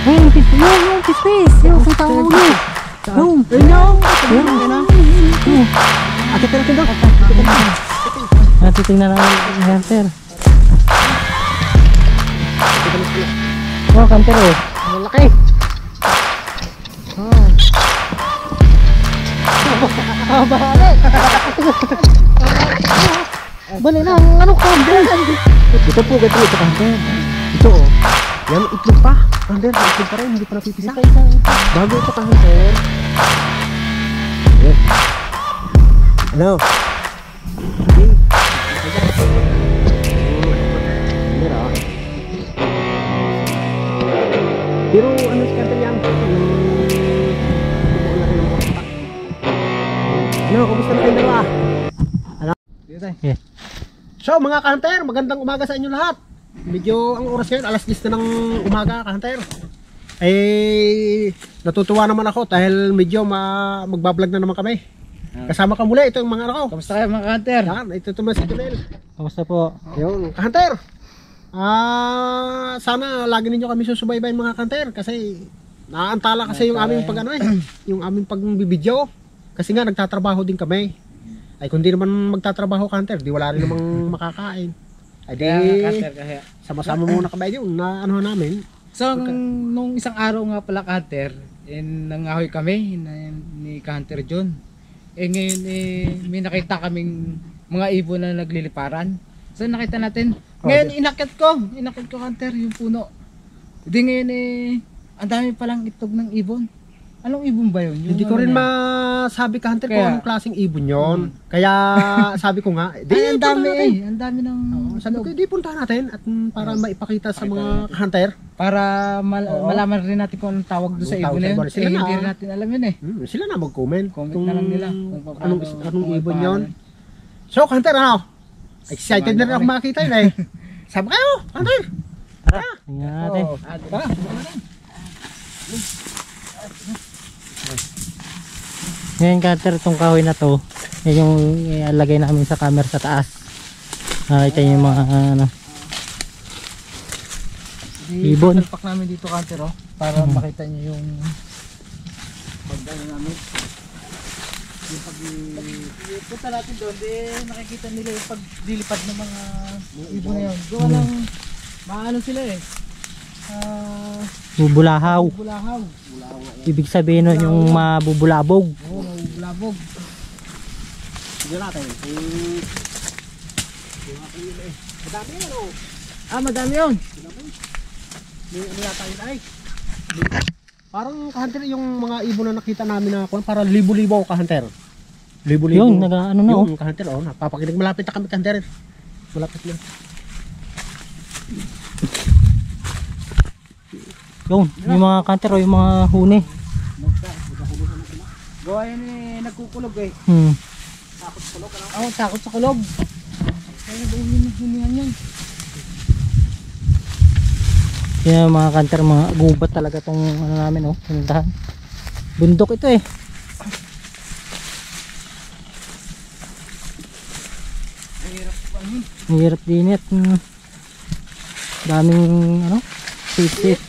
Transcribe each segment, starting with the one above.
Yung pispis. Yung kung tawag mo. Yung. Akit na natin daw. Titingnan namin yung hunter. Oh, hunter oh. Malaki. Balik. Balik na. Ano ka? Ito po, ito hunter. Ito oh. Yan, itlog pa. Hunter, itlog pa rin. Hindi pa napipisa. Bago ito ka hunter. Ano? Okay. Pero ano si hunter yan? Ano, kumusta na kayo dalawa? Ano? Yeah. So mga ka-hunter, magandang umaga sa inyo lahat. Medyo ang oras ngayon, alas 10 na ng umaga ka-hunter. Natutuwa naman ako dahil medyo magbablog na naman kami. Kasama ka muli, ito yung mga ano ko. Kamusta kayo mga ka-hunter? Yan, ito naman si Junel. Kamusta po? Yung ka-hunter. Sana lagi ninyo kami susubaybayin mga ka-hunter kasi naantala kasi yung aming pag yung aming pagbibideo. Kasi nga nagtatrabaho din kami. Ay kung di naman magtatrabaho ka-hunter, di wala rin namang makakain. Ay di sama-sama muna kami yung na ano namin. So nung isang araw nga pala ka-hunter, nangahoy kami ni ka-hunter John. Ngayon may nakita kaming mga ibon na nagliliparan. So nakita natin. Ngayon inakyat ko ka-hunter yung puno. Di ngayon ang dami palang itlog ng ibon. Anong ibon ba yun? Hindi ko rin masabi ka-hunter kung anong klaseng ibon yun. Kaya sabi ko nga, ang dami ng sabi ko, di puntahan natin at para maipakita sa mga hunter. Para malaman rin natin kung anong tawag doon sa ibon na yun. Hindi rin natin alam yun eh. Sila na mag-comment. Comment na lang nila. Anong ibon yun. So, hunter ano? Excited na rin ako makita yun eh. Sabi kayo, hunter! Tara! Tara! Ngayon ka-hunter, itong kahoy na to, yan yung ilalagay namin sa camera sa taas. Nakita nyo yung mga ibon. Ipatalpak namin dito ka-hunter para makita nyo yung pagdano namin. Yung pagpunta natin doon, nakikita nila yung pagdilipad ng mga ibon na yun. Doon lang maano sila eh. Bubulahaw. Ibig sabihin nun yung mabubulabog. Oo, mabubulabog. Sige natin. Madami yun o. Madami yun. Ano yata yun ay? Parang ka-hunter yung mga ibon na nakita namin na parang libo-libo ka-hunter. Libo-libo. Yung nag-ano na yung ka-hunter napapakinig. Malapit na kami ka-hunter. Malapit na. Yung mga ka-hunter yung mga huni. Gawa yun nagkukulog eh. Takot sa kulog ano? Oo, takot sa kulog. Kaya nag-hunihan yan. Kaya mga ka-hunter, mga gubat talaga tong ano namin pinuntahan. Bundok ito eh. Mahirap din at daming sit-sit.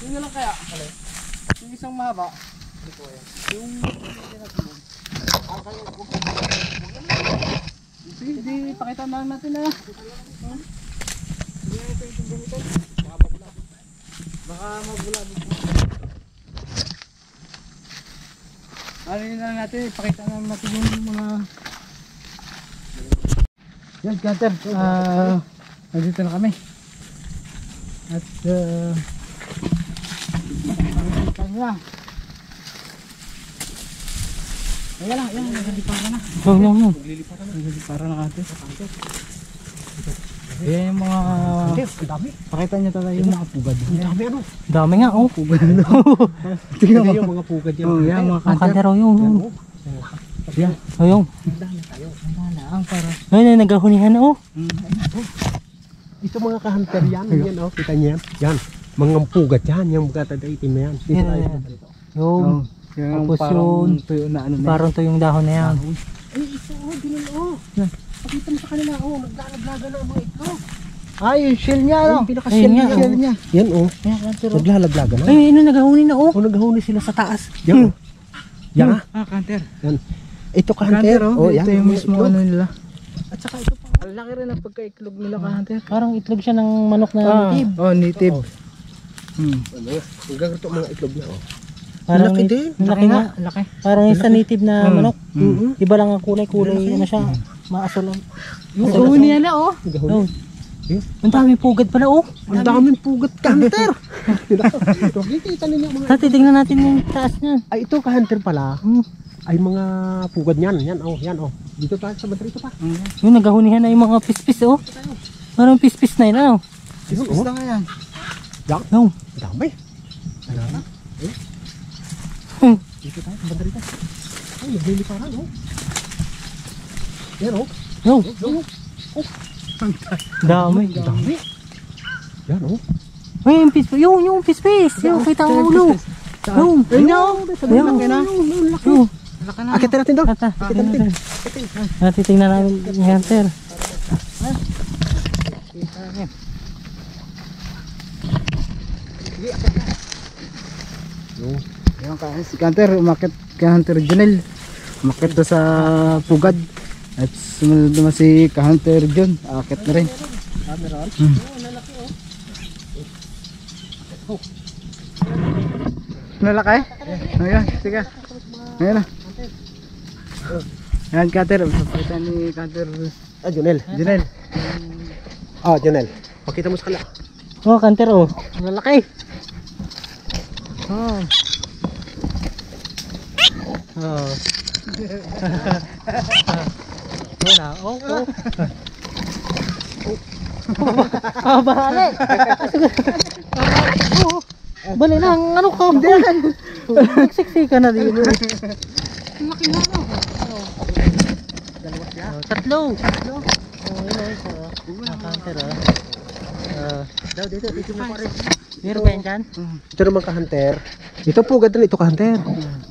Yung lang kaya? Yung isang mahaba? Yung hindi, pakita na natin na. Baka magbulabog. Ano na natin, ipakita na natin yung mga yan, Gunter. Nandito na kami. At kanya. Ayan lang, yan, nagliliparan na. Nagliliparan na kante. Ayan yung mga pakita nyo talaga yung mga pugad. Dami ano? Dami nga, pugad. Tingnan mo yung mga pugad yan. Yan, mga kante raw yung Yan. Ayun. Ang para. Ayun, nagahunihan na oh. Ito mga ka-hunter yan. Yan oh, kita niyo yan. Yan. Mga pugat yan. Yung gatad itim na yan. Dito Yan, tayo. yan. Yung Yung Tapos parang yun, tuyo na ano na. parang to yung dahon na yan. Ay, ito oh, ganun oh. Yan. Pakita mo sa kanila oh, naglalaglaga na ang mga itlog. Ay, yung shell niya, Ay, no? yung pinaka-shell Ayun nga, niya. Shell niya. Yan oh, Ayan, kanter oh. naglalaglaga na. Ay, ano, nagahuni na oh. Oh, naghahuli sila sa taas. Yan oh. Yan ah. Kanter. Yan. Ito Kanter, ka-hunter. oh. yan. Ito yung mga mismo itlog. ano nila. At saka ito pa. Ang laki rin ang pagka-iklog nila, kanter. Parang itlog siya ng manok na native. Oh, native. Ano, ang gagawin mga itlog niya oh. Parang Laki din. Laki nga. Laki. Parang yung sa native na manok. Mhm. Iba lang ang kulay-kulay, ano siya, maasol lang. Nagahuni yan na, oh. Oh. Ang daming pugad pala oh. Ang daming pugat ka-hunter. Nakikita ninyo mga. Sa titignan natin yung taas niyan. Ay, ito ka-hunter pala. Ay mga pugad niyan. Yan oh, yan oh. Dito tayo sa bandrito pa. Yung nagahunihan na yung mga pispis oh. Parang pispis na yun ano. Yun Gusto oh. nga yan. Yan. No. Dami. Ano na? Dito tayo sa bandrito. Ay, nagliliparan oh. Yan oh. No. Yan. Dami. Dami. Yan oh. Ay, yung pispis. Yung pispis. Yung kita ang ulo. Yung. Ayun na oh. Ayun. Laki na. Yung. Laki na. Akit natin daw. Tata. Titignan namin yung hunter. Yung si Kanter, umakit kay Hunter Junel. Umakit to sa pugad. At sumunod naman si Hunter John. Akit na rin. Nalaki? Ayan, sige. Ayan na. Ayan, Kanter. Papakitan ni Kanter Ah, Junel. Junel. Ah, Junel. Pakita mo sa kala. Oh, kanter oh. Lalaki. Oh. Oh. Wala. Oh, oh. Ah, bali. Bali na, ang ano ka? Siksik ka na din. Laki na no. Tatlo. Oh, yun o, isa. Counter oh. Daw dito mo pa rin. Meron ba yan dyan? Ito naman ka-hunter. Ito pugad rin, ito ka-hunter.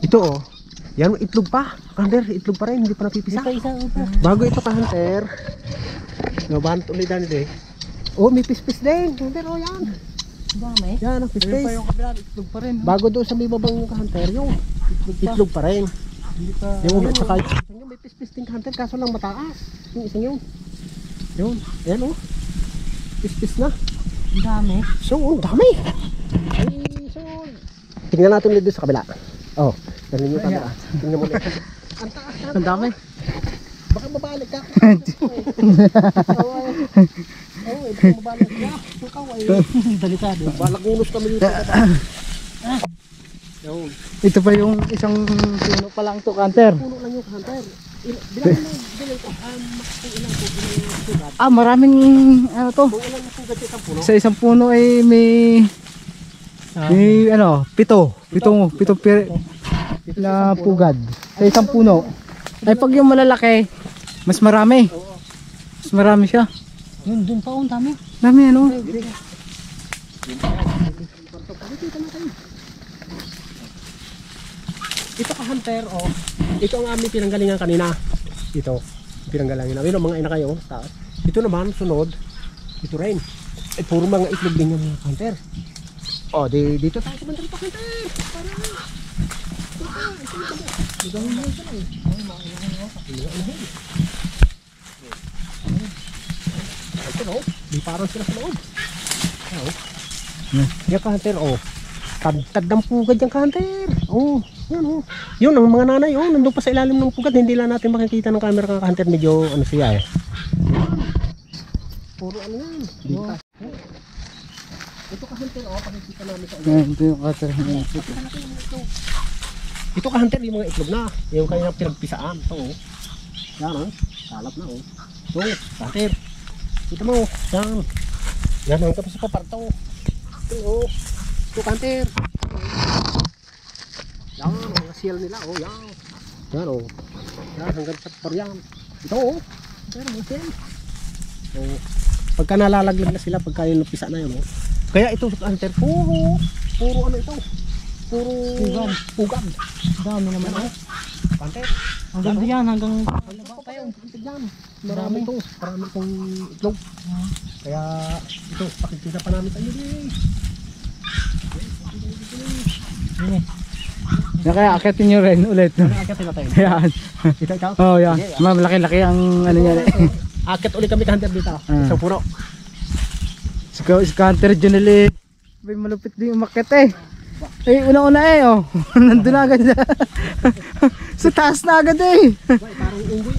Ito oh. Yan, itlog pa. Ka-hunter, itlog pa rin, hindi pa napipisa. Isa. Bago ito ka-hunter. Nabahan ulit nito eh. Oh, may pispis din. Hunter, oh yan. Dami. Yan, ang Ayun pa pispis. yung kabila, itlog pa rin. Bago doon sa may babang ka-hunter, yung itlog pa rin. Hindi pa. Yung at saka yung may pispis din ka-hunter, kaso lang mataas. Yung isang yun. Yun, ayan oh. Pispis na. Ang dami. So, ang dami. Ay, so, tingnan natin ulit doon sa kabila. Oh, tingnan nyo yung camera. Tingnan mo ulit. Ang taas na. Ang dami. Baka mabalik ka. Oh, ito mabalik ka. Ikaw ay Delikado. balagunos kami dito. Yun. Ito pa yung isang puno pa lang to, Kanter. Puno lang yung hunter. Bilang mo, bilang ko. Ilang po, ilang sugat. Ah, maraming ano to. Kung ilang sugat itong puno. Sa isang puno ay may ano, pitong na pugad. Sa isang puno. Ay pag yung malalaki, mas marami. Mas marami siya. Yun, dun pa ang dami. Dami ano. Ito ka hunter, oh. Ito ang aming pinanggalingan kanina. Ito, pinanggalingan namin. Mga ina kayo, taas. Ito naman, sunod. Ito rin. Eh, puro mga itlog din yung mga hunter. Oh, dito tayo sa bandang pa hunter. Ito, no? Di parang sila sa loob. Oh. Yan ka hunter, oh. Tad ng pugad yung ka-hunter. Oh, yan oh. Yun ang mga nanay oh, nandun pa sa ilalim ng pugad, hindi lang natin makikita ng camera ng ka-hunter, medyo ano siya eh. Puro ano yan. Oh. Ito ka-hunter oh, pakikita namin sa ilalim. Ito yung cutter. Ito ka-hunter yung mga itlog na, yung kanyang pinagpisaan. Ito oh. Yan oh, salap na oh. Ito, ka-hunter. Ito mo, yan. Yan ang tapos sa paparto. Ito oh. Ito ka-hunter. Yan, mga seal nila oh, yan. Yan o. Yan, hanggang sa paryan. Ito o. Yan, mga yan. So, pagka nalalaglag na sila, pagka yung napisa na yun o. Kaya ito sa hunter, puro ano ito. Puro pugad. Dami naman oh. Hunter. Hanggang diyan, hanggang Laba pa yun. Marami ito. Marami itong itlog. Kaya ito, pakikita pa namin sa inyo. Yan kaya akitin nyo rin ulit. Akatin natin. Yan. Ito ikaw? Oh, yan. Malaki-laki ang ano niya. Akit ulit kami hunter dito. Sa puno. Si Hunter John ulit. May malupit din umakyat eh. Eh, una-una eh oh. Nandun na agad. Sa taas na agad eh. Parang unggoy.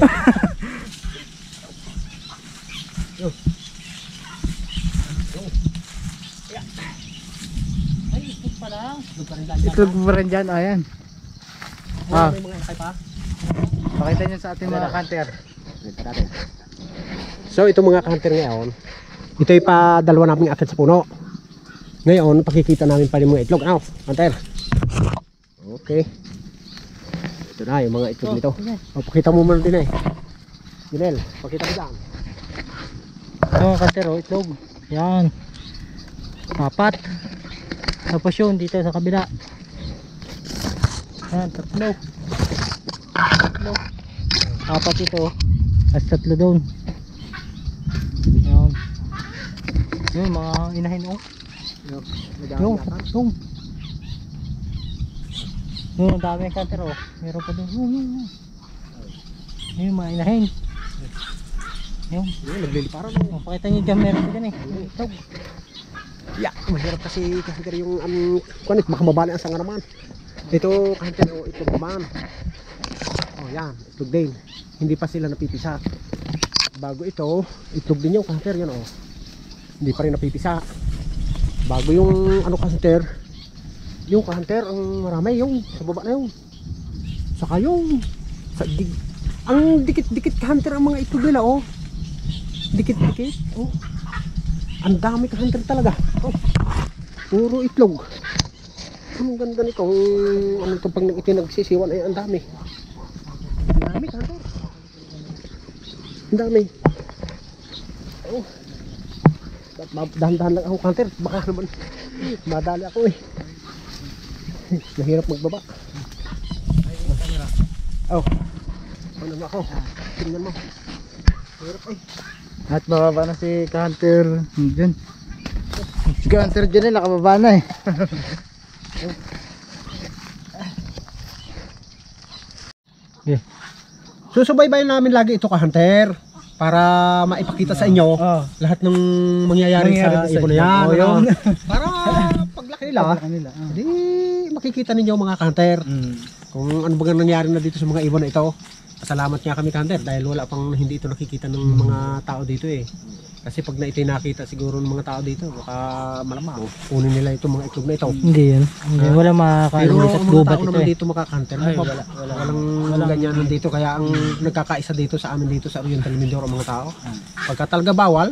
ay, itlog pa lang. Itlog pa rin dyan. Ayan. May mga lakay pa. Pakita nyo sa ating mga hunter. So ito mga hunter ngayon, ito yung pa dalawa naming akit sa puno. Ngayon pakikita namin pa rin mga itlog. Hunter. Okay. Ito na yung mga itlog nito. Pakita mo muna din eh. Junel, pakita mo dyan. Ito mga hunter oh, itlog. Yan. 4. Tapos yun dito sa kabila. Yan, 3. 4 ito. At 3 doon. Yan. Yun mga inahin oh. Yung. Yun, ang dami ng hunter oh. Meron pa doon. Yun. Yun, mga inahin. Yun. Nagliliparan Oh, pakita nyo dyan, meron pa dyan eh. Itlog. Yeah, mahirap kasi hunter yung kunit, makamabali ang sanga naman. Ito hunter o itlog naman. Oh yan, itlog din. Hindi pa sila napipisa. Bago ito, itlog din yung hunter yan oh. Hindi pa rin napipisa. Bago yung ano hunter, yung hunter ang marami yung sa baba na yung. Saka yung sa ang dikit-dikit hunter ang mga itlog nila oh. Dikit-dikit oh. Ang dami ka hunter talaga. Oh. Puro itlog. Ang ganda nito. Ano ito pag nagsisiwan ay ang dami. Ang dami ka hunter. Ang dami. Oh. Dahan-dahan lang ako hunter. Baka naman madali ako eh. Mahirap magbaba. Oh. Ano naman ako? Tingnan mo. Mahirap eh. At bababa na si Hunter John. Si Hunter John eh, nakababa na eh. Yeah. Susubaybayan namin lagi ito ka hunter para maipakita sa inyo lahat ng mangyayari sa ibon na yan. Oh, yun. Para paglaki nila, hindi makikita ninyo mga hunter kung ano ba nangyari na dito sa mga ibon na ito. Salamat nga kami hunter dahil wala pang hindi ito nakikita ng mga tao dito eh. Kasi pag na ito'y nakita siguro ng mga tao dito, baka malamang kunin nila itong mga itlog na ito. Hindi yan. Hindi, wala Pero makakalimutan at ang mga gubat tao ito naman eh. dito makakanter, walang ganyan dito. Kaya ang nagkakaisa dito sa amin dito sa Oriental Mindoro ang mga tao. Pagka talaga bawal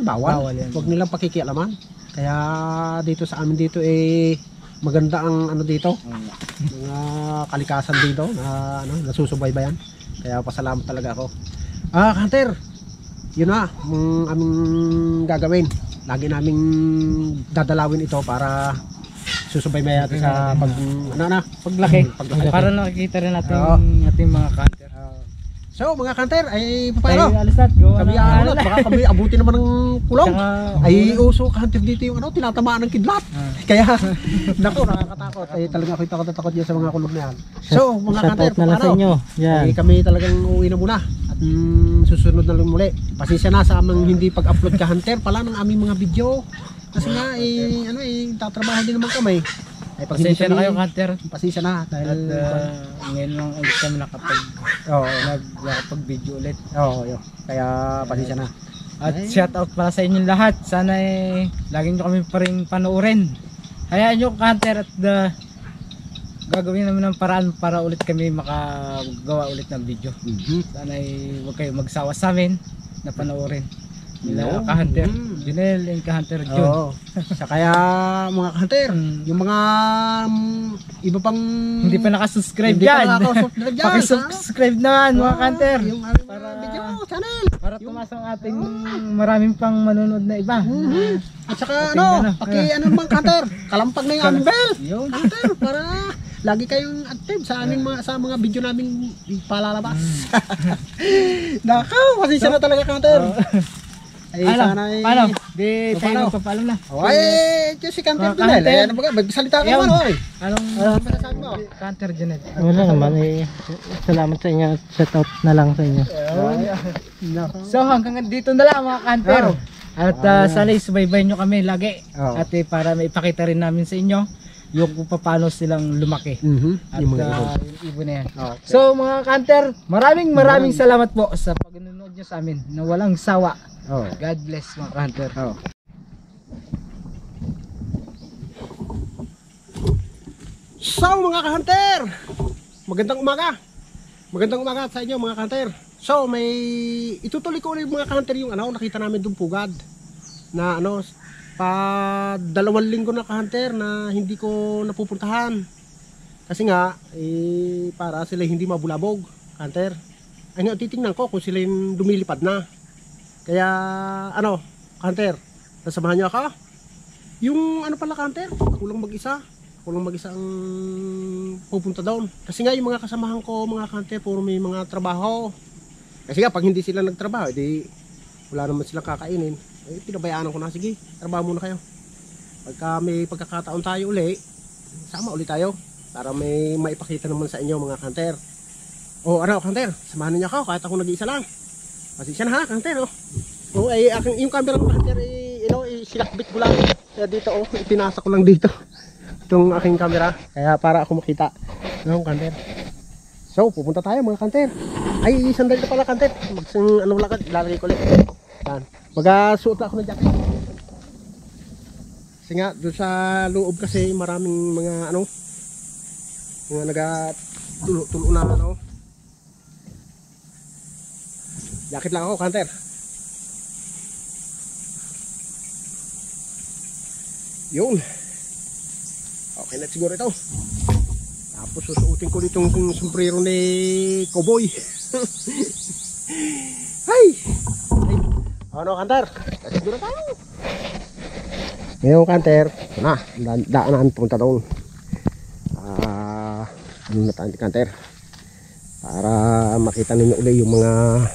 yan. huwag nilang pakikialaman. Kaya dito sa amin dito eh maganda ang ano dito, mga kalikasan dito na nasusubaybayan. Kaya pasalamat talaga ako. Hunter, yun na ang aming gagawin. Lagi naming dadalawin ito para susubaybayan natin sa Paglaki. Para nakikita rin natin ating mga hunter. So mga hunter ay Ay, paano? alis na. Go. Kami baka kami abutin naman ng kulong. Tsaka, Ay uso hunter dito yung tinatamaan ng kidlat. Kaya nako nakakatakot. Ay talaga ako takot diyan sa mga kulong na yan. So mga hunter, Shoutout na lang sa inyo. Yan. ay kami talagang uuwi na muna at susunod na lang muli. Pasensya na sa aming hindi pag-upload ka hunter pala ng aming mga video. Kasi nga tatrabaho din naman kami. Ay pag hindi pasensya na kami- kayo hunter. Pasensya na dahil At ngayon lang ulit kami nakapag-video ulit. yun. Kaya pasensya na. At shout out pala sa inyo lahat. Sana laging nyo kami pa rin panoorin. Hayaan nyo hunter at gagawin namin ng paraan para ulit kami makagawa ulit ng video. Sana huwag kayo magsawa sa amin na panoorin. nila ka-hunter Junel and ka-hunter John. Oo. Sa kaya mga ka-hunter, yung mga iba pang Hindi pa nakasubscribe hindi pa dyan. nakaka-subscribe dyan, Pakisubscribe naman mga ka-hunter. yung aming mga Para- video channel. Para tumas ang ating maraming pang manonood na iba. At saka Ating ano, ano mga ka-hunter, kalampag na yung aming bell. Yun. Hunter, para lagi kayong active sa aming mga video namin palalabas. Nakaw, pasensya na talaga ka-hunter. Ay, sana ay... Paano? Di tayo Paano? magpapaalam na. Ay, si Kanter Mga Junel. ka-hunter. Ano ba? Magsalita ka Ayun. naman, oy. Anong Masasabi mo? ka-hunter Junel? Wala naman eh. Salamat sa inyo. Shout out na lang sa inyo. So hanggang dito na lang mga ka-hunter. At sana isubaybayan nyo kami lagi. Oo. At para maipakita rin namin sa inyo yung kung paano silang lumaki. At Yung mga ibon. yung ibon na yan. Okay. So mga ka-hunter, maraming salamat po sa pagnunood nyo sa amin na walang sawa. Oh. God bless mga ka-hunter. Oh. So mga ka-hunter, magandang umaga. Magandang umaga sa inyo mga ka-hunter. So may itutuloy ko ulit mga ka-hunter yung nakita namin doon pugad na pa 2 linggo na ka-hunter na hindi ko napupuntahan. Kasi nga para sila hindi mabulabog ka-hunter. Ay nga titingnan ko kung sila yung lumilipad na. Kaya ka-hunter, nasamahan niyo ako? Yung pala ka-hunter, ako lang mag-isa ang pupunta doon. Kasi nga yung mga kasamahan ko mga ka-hunter, puro may mga trabaho. Kasi nga pag hindi sila nagtrabaho, edi wala naman silang kakainin. Pinabayaan ko na, sige, trabaho muna kayo. Pagka may pagkakataon tayo uli, sama uli tayo para may maipakita naman sa inyo mga ka-hunter. O ka-hunter, samahan niyo ako kahit ako nag-iisa lang. Pasensya na ha, ka-hunter. Yung camera ng ka-hunter silakbit ko lang. Kaya dito ipinasa ko lang dito itong aking camera, kaya para ako makita ng ka-hunter. So pupunta tayo mga ka-hunter. Ay sandali na pala ka-hunter, lakad, lalagay ko ulit. Yan, mag-suot na ako ng jacket. Kasi nga doon sa loob kasi maraming mga mga nagatulo na jacket lang ako ka-hunter. Yun. Okay na siguro ito. Tapos susuotin ko ditong sombrero ni cowboy. Hay! Kanter? Siguro tayo. Ngayon kanter, daanan punta doon. Na tayo kanter. Para makita ninyo ulit yung mga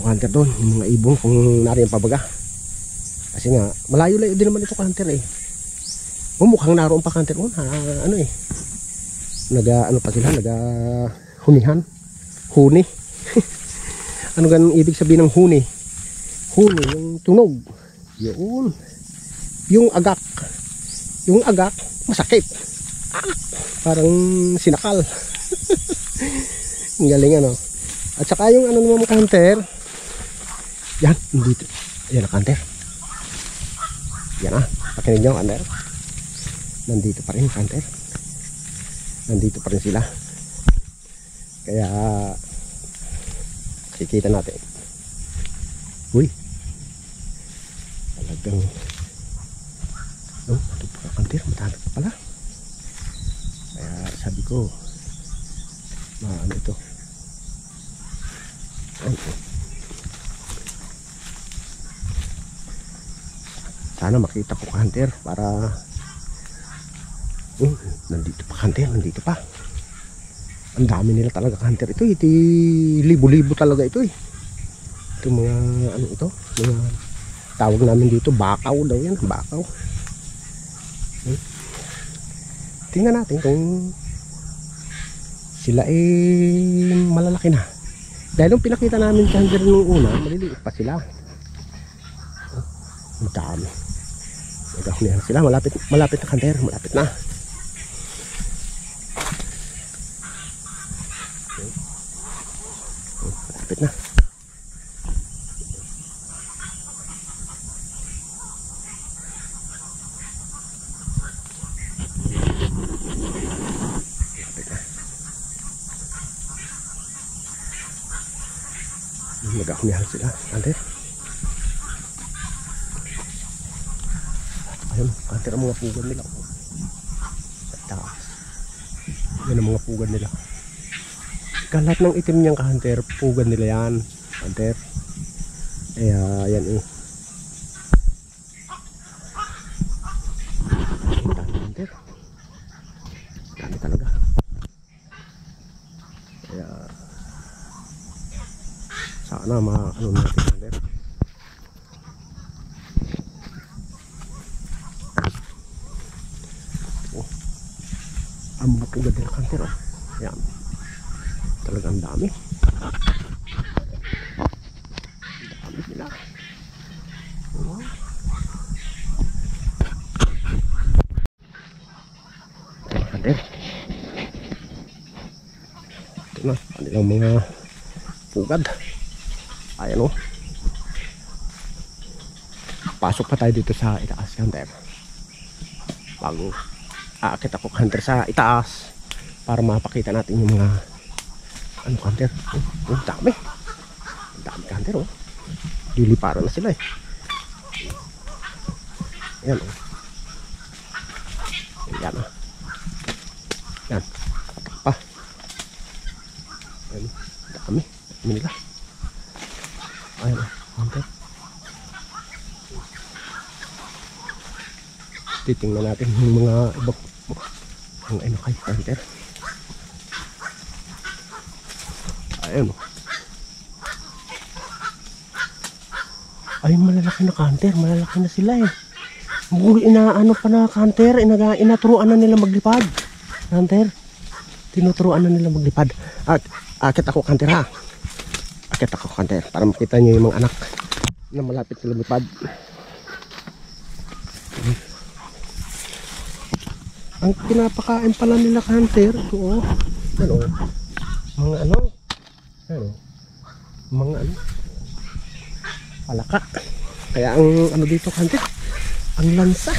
kanter doon, yung mga ibon kung nariyan pabaga. Kasi nga malayo-layo din naman ito kanter mukhang naroon pa kanter pa sila hunihan huni. Ano ganun ibig sabihin ng huni? Huni yung tunog, yun yung agak masakit, parang sinakal. Ang galing at saka yung naman kanter yan dito, yan na kanter. Yan pakinig nyo kanter, nandito pa rin kanter, nandito pa rin sila, kaya kikita natin. Uy, talagang ito pa kanter, matalo pa pala, kaya sabi ko ito sana makita ko kanter para nandito pa kanter, nandito pa. Ang dami nila talaga kanter ito, libo-libo talaga ito ito mga ito, mga tawag namin dito bakaw daw yan, bakaw. Tingnan natin kung sila malalaki na, dahil yung pinakita namin kanter nung una maliliit pa sila. Ang dami. Nagkakunihan sila. Malapit na kanter. Malapit na. Malapit na. Nagkakunihan sila kanter. Ayun, kanter ang mga pugad nila. Sa taas. Yan ang mga pugad nila. Lahat ng itim niyang kanter, pugad nila yan. Kanter. Kaya yan eh. Kanter. Dami talaga. Kaya sana ano natin kanter. Ang mga pugad nila kanter. Yan. Talagang dami. Dami nila. Wow. Kanter. Ito na. Kanilang mga pugad. Ayan o. Pasok pa tayo dito sa itaas kanter. Bago aakit ako kanter sa itaas para mapakita natin yung mga ano kanter. Dami. Dami kanter oh. Liliparan na sila eh. Ayan oh. Ayan oh. Ayan. Patak pa. Ayan. Dami. Dami nila. Ayan oh. Kanter. Titingnan natin yung mga ibang mga ano kay kanter. Ayan oh. Ay malalaki na kanter, malalaki na sila eh. Mukhang inaano pa na kanter, inaturuan na nila maglipad. Kanter, tinuturuan na nila maglipad. At akit ako kanter ha. Akit ako kanter para makita niyo yung mga anak na malapit na lumipad. Ang pinapakain pala nila kanter, ito oh. Ano? Mga ano? Ano? Mga ano? Palaka. Kaya ang ano dito kanter, ang lansa.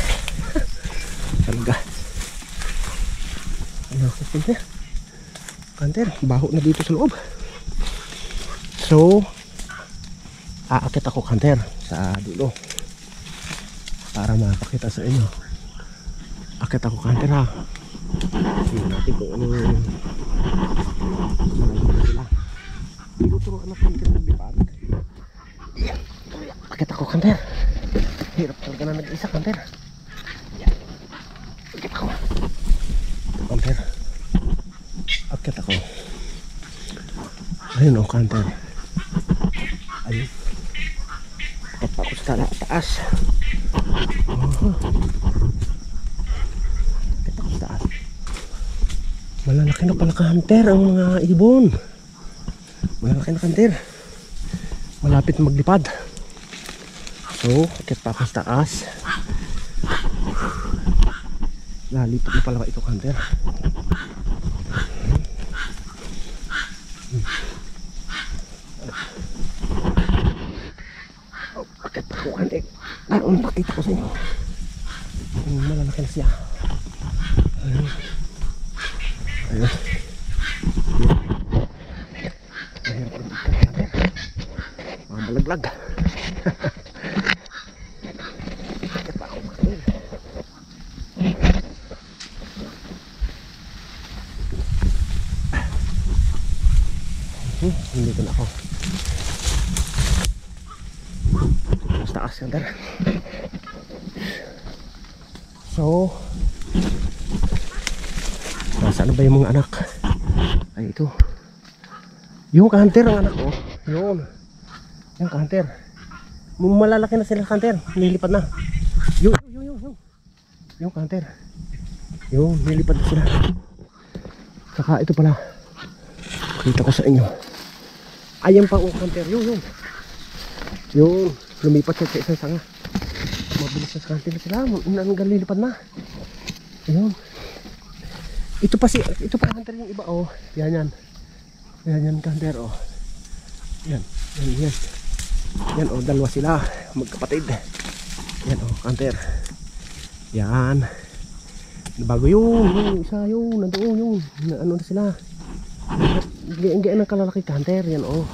Talaga. Ano ako kanter? Kanter, baho na dito sa loob. So, aakit ako kanter sa dulo para mapakita sa inyo. Akit ako kanter ha. Tingnan natin kung ano sila. Tinuturuan na kanter maglipad. Akit ako kanter. Hirap talaga na nag-isa kanter. Akit ako kanter. Akit ako. Ayun o kanter. Ayun. Akit pa ako sa taas. Akit ako sa taas. Malalaki na pala kanter ang mga ibon. Malalaki na kanter. Malapit maglipad. So, akit pa ako sa taas. Nalipat na pala ito kanter. Oh, akit pa ako kanter. Ang pakita ko sa inyo. Malalaki na siya. Ayun. Ayun. Mahirap ang kanter. Mga malaglag. Nandito na ako sa taas kanter. So nasaan ba yung mga anak? Ay ito yung kanter ang anak ko. Yun yung kanter. Malalaki na sila kanter. Nilipad na. Yung kanter. Yung nilipad na sila. Saka ito pala kita ko sa inyo. Ayan pa ang kanter. Yung lumipat siya sa isang sanga. Mabilis na sa kanter na sila. Nanggal lilipad na. Ayun. Ito pa kanter yung iba oh. Yan kanter oh. Yan oh, dalawa sila magkapatid. Yan oh, kanter. Yan. Bago yung isa yung nandoon yung ano na sila. Gaya ng kalalaki kanter. Yan oh.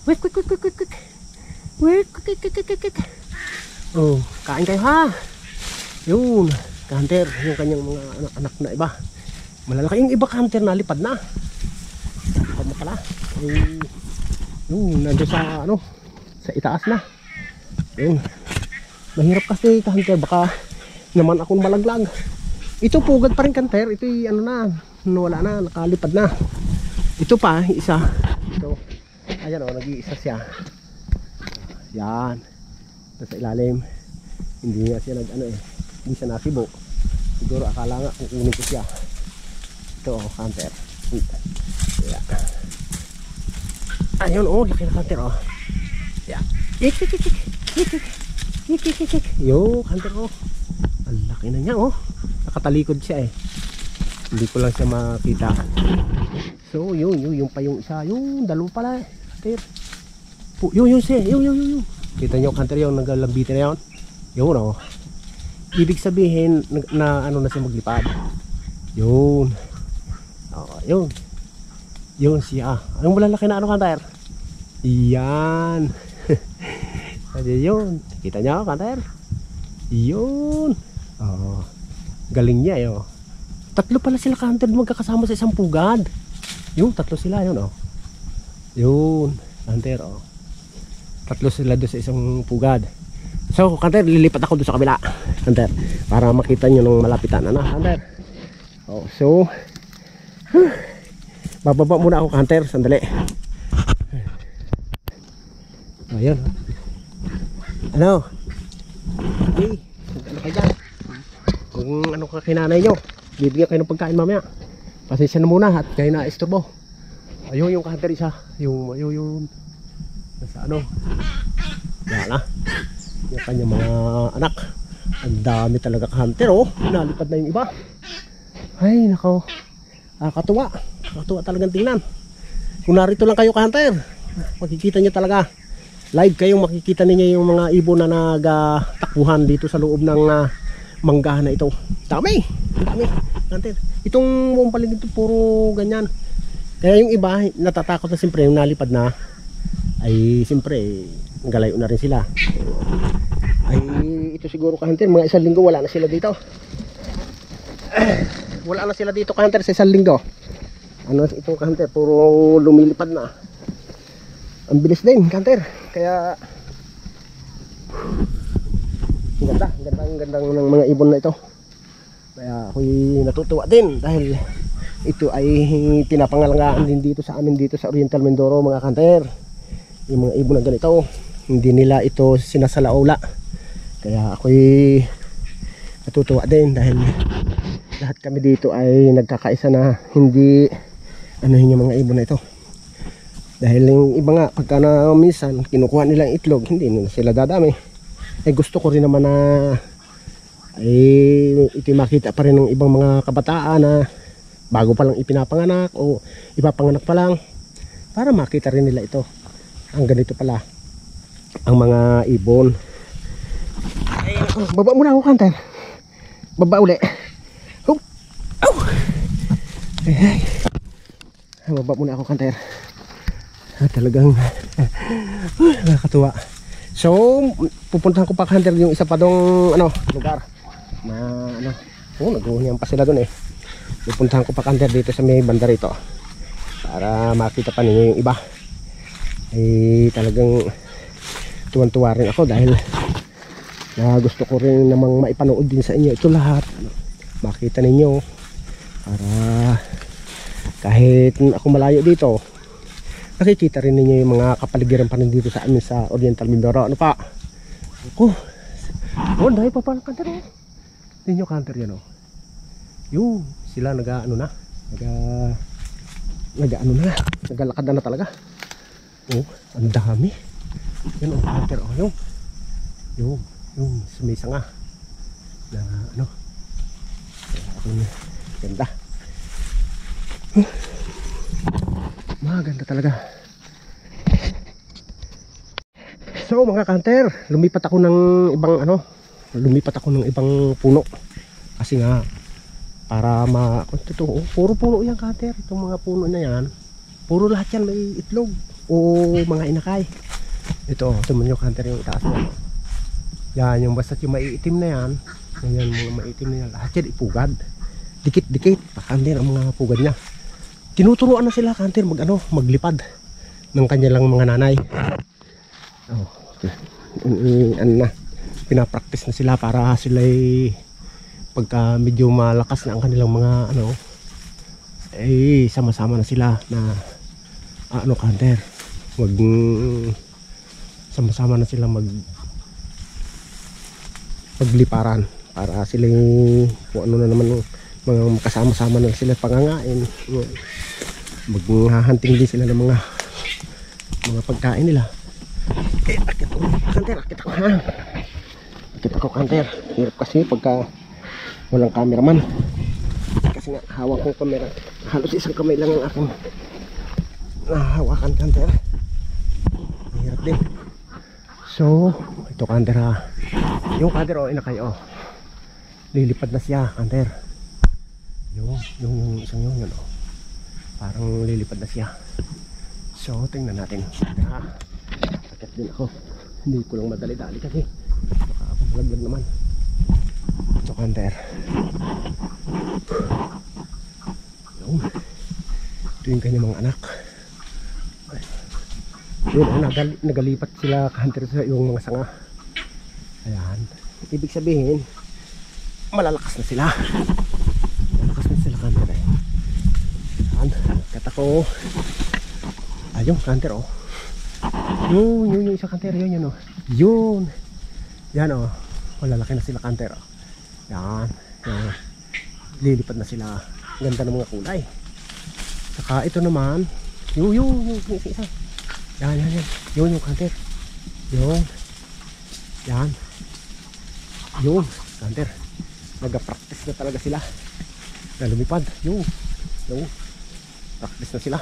Wait. Oh, kain kayo ha. Yun, ka-hunter, yung kanyang mga anak na iba. Malalaki yung iba ka-hunter na lipad na. Lipad na pala. Ay, yun, nandun sa ano, sa itaas na. Yun. Mahirap kasi ka-hunter, baka naman akong malaglag. Ito pugad pa rin ka-hunter. Ito ano na, wala na, nakalipad na. Ito pa, isa. Ito. Ayan o, nag-iisa siya. Yan. Ito sa ilalim. Hindi nga siya hindi siya nasibo. Siguro akala nga kukunin ko siya. Ito o, ka-hunter. Yan. Ayun o, laki na ka-hunter o. Yan. Yo, ka-hunter o. Ang laki na niya o. Nakatalikod siya eh. Hindi ko lang siya makita. So yun pa yung isa. Yung dalawa pala eh. Yun siya. Yun. Kita nyo ka-hunter yung naglalambitin na yun. Yun o. Ibig sabihin na ano na siya maglipad. Yun. Yun. Yun siya. Ang malalaki na ano ka-hunter? Yan. Yun. Kita nyo ka-hunter? Yun. Galing niya eh. Tatlo pala sila ka-hunter magkakasama sa isang pugad. Yung tatlo sila yun oh. Yun, ka-hunter oh. Tatlo sila doon sa isang pugad. So, ka-hunter, lilipat ako doon sa kabila, ka-hunter, para makita nyo ng malapitan na ka-hunter. Oh, so bababa muna ako ka-hunter, sandali. Ayun. Ano? Okay, ano ka dyan? Kung ano ka kinanay nyo, bibigyan kayo ng pagkain mamaya. Pasensya na muna at kayo na istorbo. Ayun yung ka-hunter isa. Yung nasa ano. Yan na. Yung kanyang mga anak. Ang dami talaga ka-hunter oh. Nalipad na yung iba. Ay nako. Katuwa. Katuwa talagang tingnan. Kung narito lang kayo ka-hunter, makikita nyo talaga. Live kayong makikita ninyo yung mga ibon na nagtakbuhan dito sa loob ng manggahan na ito. Dami ka-hunter. Itong buong paligid ito puro ganyan. Kaya yung iba natatakot na siyempre yung nalipad na ay siyempre galayo na rin sila. Ay ito siguro ka-hunter mga isang linggo wala na sila dito. Wala na sila dito ka-hunter sa isang linggo. Ano itong ka-hunter puro lumilipad na. Ang bilis din ka-hunter. Kaya ang ganda ng mga ibon na ito. Kaya ako'y natutuwa din dahil ito ay pinapangalangaan din dito sa amin dito sa Oriental Mindoro mga ka-hunter. Yung mga ibon na ganito, hindi nila ito sinasalaula. Kaya ako'y natutuwa din dahil lahat kami dito ay nagkakaisa na hindi anuhin yung mga ibon na ito. Dahil yung iba nga pagka na minsan kinukuha nila ang itlog, hindi nila sila dadami. Eh gusto ko rin naman na ito makita pa rin ng ibang mga kabataan na bago pa lang ipinapanganak o ipapanganak pa lang para makita rin nila ito. Ang ganito pala ang mga ibon. Ay, baba muna ako ka-hunter. Baba uli. Baba muna ako ka-hunter. Talagang nakakatuwa. So pupuntahan ko pa ka-hunter yung isa pa dong lugar na naguhunyan pa sila dun eh. Pupuntahan ko pa ka-hunter dito sa may banda rito para makita pa ninyo yung iba. Ay talagang tuwan-tuwa rin ako dahil na gusto ko rin namang maipanood din sa inyo ito lahat. Makita ninyo para kahit ako malayo dito nakikita rin ninyo yung mga kapaligiran pa rin dito sa amin sa Oriental Mindoro. Ano pa? Dahil pa parang ka-hunter oh. Tingnan nyo ka-hunter yan oh. Yung sila naglalakad na talaga. Oh, ang dami. Yan oh ka-hunter oh. Yung sumisa nga na ganda. Maganda talaga. So mga ka-hunter, lumipat ako ng ibang puno. Kasi nga para puro puno yan ka-hunter. Itong mga puno na yan, puro lahat yan may itlog o mga inakay. Ito, tuman nyo ka-hunter yung itaas na. Yan, yung basta't yung maiitim na yan. Yan, mga maiitim na yan. Lahat yan ipugad. Dikit-dikit. Kanter ang mga pugad niya. Tinuturuan na sila kanter maglipad ng kanilang mga nanay. Oh, okay. Ano na, pinapraktis na sila para sila'y pagka medyo malakas na ang kanilang mga sama-sama na sila na kanter sama-sama na sila magliparan para sila kung ano na naman mga kasama-sama na sila pangangain, maghahunting din sila ng mga pagkain nila. Akit ako kanter, akit ako kanter. Hirap kasi pagka walang cameraman, kasi nga hawak kong camera, halos isang kamay lang ang aking nahawakan kanter. Hirap din. So ito kanter ha, yung kanter inakay lilipad na siya kanter. Yung isang yun parang lilipad na siya. So tingnan natin ha. Sakit din ako, hindi ko lang madali-dali kasi baka ako malaglag naman. Ito kanter, ito yung kanyang mga anak. Yun, nagalipat sila kanter sa yung mga sanga. Ayan, ibig sabihin malalakas na sila. Malakas na sila kanter eh. Ayan, kata ko ayun kanter yun isang kanter yun yan malalaki na sila kanter yan, lilipad na sila. Ganda ng mga kulay. Saka ito naman yung isa yan yung kanter yan kanter, nag-practice na talaga sila na lumipad. Yung practice na sila.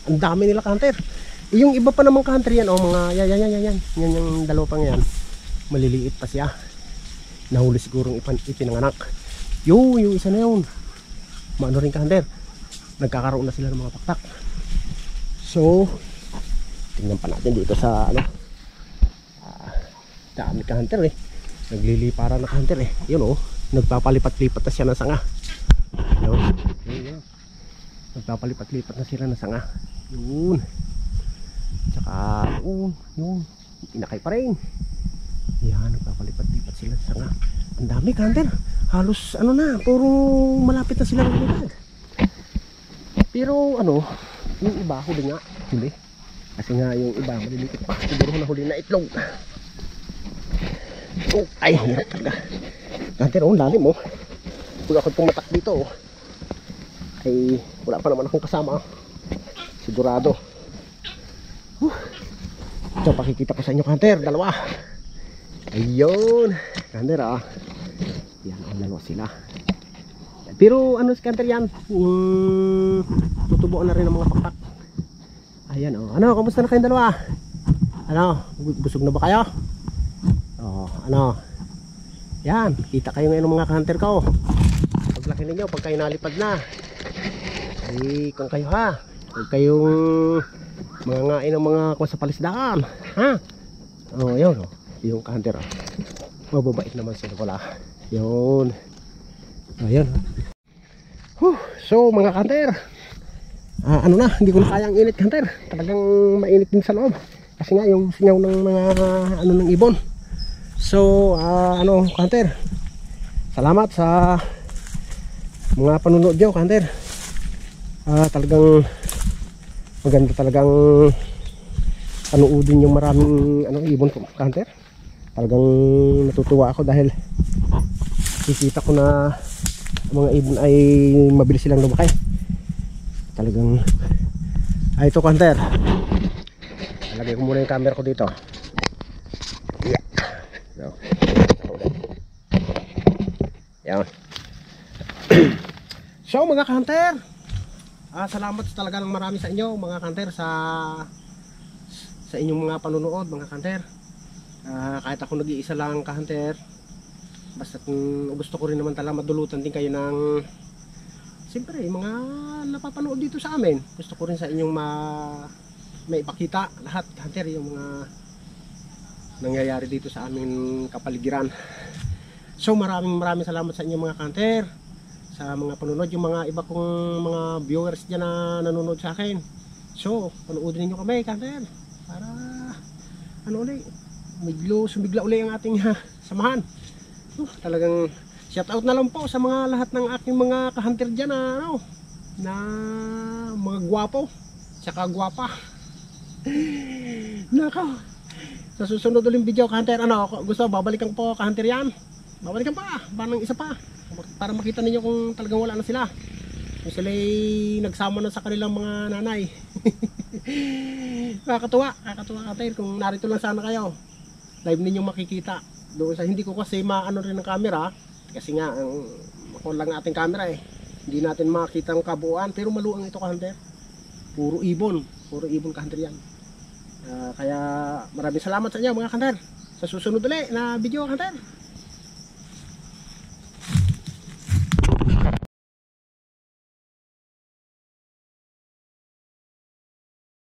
Ang dami nila kanter. Yung iba pa namang kanter yan mga yan yung dalawa pang yan, maliliit pa siya, nahuli sigurong ipinanganak. Yung isa na yun maano rin kanter, nagkakaroon na sila ng mga paktak. So tingnan pa natin dito sa dami kanter naglilipara na kanter yun nagpapalipat-lipat na siya ng sanga. Yun. Nagpapalipat-lipat na sila ng sanga. Yun. Tsaka yun inakay pa rin. Yan, nagpapalipat-lipat sila ng sanga. Ang dami kanter. Halos puro malapit na sila lumipad. Pero yung iba huli nga. Huli. Kasi nga yung iba maliliit pa. Siguro nahuli na itlog. Ay, hirap talaga kanter. Lalim pag ako pumatak dito ay wala pa naman akong kasama sigurado. Ito pakikita ko sa inyo kanter, dalawa. Ayun kanter yan dalawa sila. Pero si kanter yan tutubuan na rin ng mga pakpak. Ayan kamusta na kayong dalawa? Busog na ba kayo? Yan, kita kayo ngayon ng mga kanter ko. Paglaki ninyo, pag kayo nalipad na ay kung kayo huwag kayong mga ngain ng mga kuha sa palisdaan yun yung kanter mababait naman sila wala. Yun ayun. So mga kanter, hindi ko na kaya ang init kanter. Talagang mainit din sa loob kasi nga yung singaw ng mga ng ibon. So kanter, salamat sa mga panunood nyo kanter. Talagang maganda talagang panuodin yung maraming ibon ko kanter. Talagang natutuwa ako dahil nakikita ko na mga ibon ay mabilis silang lumaki. Talagang ito kanter, lagay ko muna yung camera ko dito. Yan. So mga kanter, salamat talaga ng marami sa inyo mga kanter sa inyong mga panunood mga kanter. Kahit ako nag-iisa lang kanter, basta gusto ko rin naman talaga madulutan din kayo ng siyempre mga napapanood dito sa amin. Gusto ko rin sa inyong maipakita lahat kanter yung mga nangyayari dito sa aming kapaligiran. So maraming salamat sa inyo mga kanter, sa mga panonood, yung mga iba kong mga viewers dyan na nanonood sa akin. So panoodin niyo kami kanter, para ano ulit, medyo sumigla uli ang ating samahan. Talagang shout out na lang po sa mga lahat ng aking mga ka-hunter dyan na ano, na mga gwapo tsaka gwapa. Nako, sa susunod uling video ka-hunter, ano, gusto babalikan po ka-hunter yan, babalikan pa ng isa pa, para makita ninyo kung talagang wala na sila, kung sila'y nagsama na sa kanilang mga nanay. Kakatuwa ka-hunter, kung narito lang sana kayo, live ninyong makikita doon sa, hindi ko kasi maano rin ng camera kasi nga ako lang ating camera hindi natin makita ang kabuuan, pero maluang ito ka-hunter, puro ibon ka-hunter yan. Kaya maraming salamat sa inyo mga ka-hunter, sa susunod ulit na video ka-hunter.